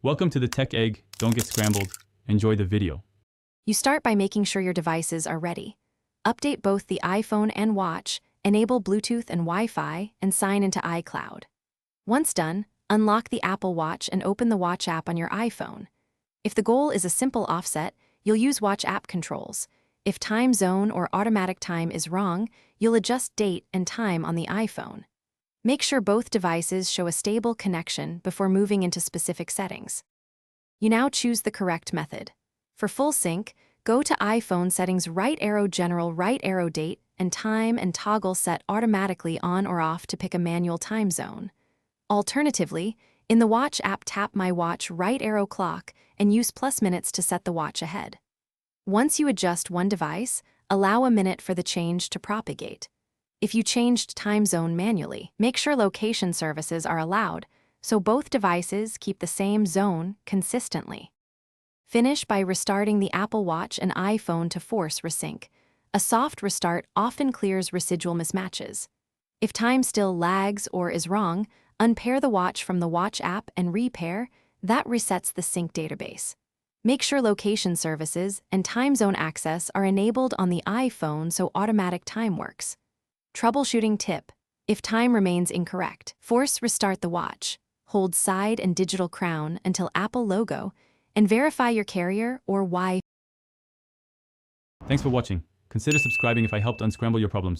Welcome to the Tech Egg. Don't get scrambled. Enjoy the video. You start by making sure your devices are ready. Update both the iPhone and watch, enable Bluetooth and Wi-Fi, and sign into iCloud. Once done, unlock the Apple Watch and open the Watch app on your iPhone. If the goal is a simple offset, you'll use Watch app controls. If time zone or automatic time is wrong, you'll adjust date and time on the iPhone. Make sure both devices show a stable connection before moving into specific settings. You now choose the correct method. For full sync, go to iPhone settings, right arrow general, right arrow date and time, and toggle set automatically on or off to pick a manual time zone. Alternatively, in the Watch app, tap My Watch, right arrow clock, and use +minutes to set the watch ahead. Once you adjust one device, allow a minute for the change to propagate. If you changed time zone manually, make sure location services are allowed so both devices keep the same zone consistently. Finish by restarting the Apple Watch and iPhone to force resync. A soft restart often clears residual mismatches. If time still lags or is wrong, unpair the watch from the Watch app and repair. That resets the sync database. Make sure location services and time zone access are enabled on the iPhone so automatic time works. Troubleshooting tip: if time remains incorrect, force restart the watch. Hold side and digital crown until Apple logo, and verify your carrier or Wi-Fi. Thanks for watching. Consider subscribing if I helped unscramble your problems.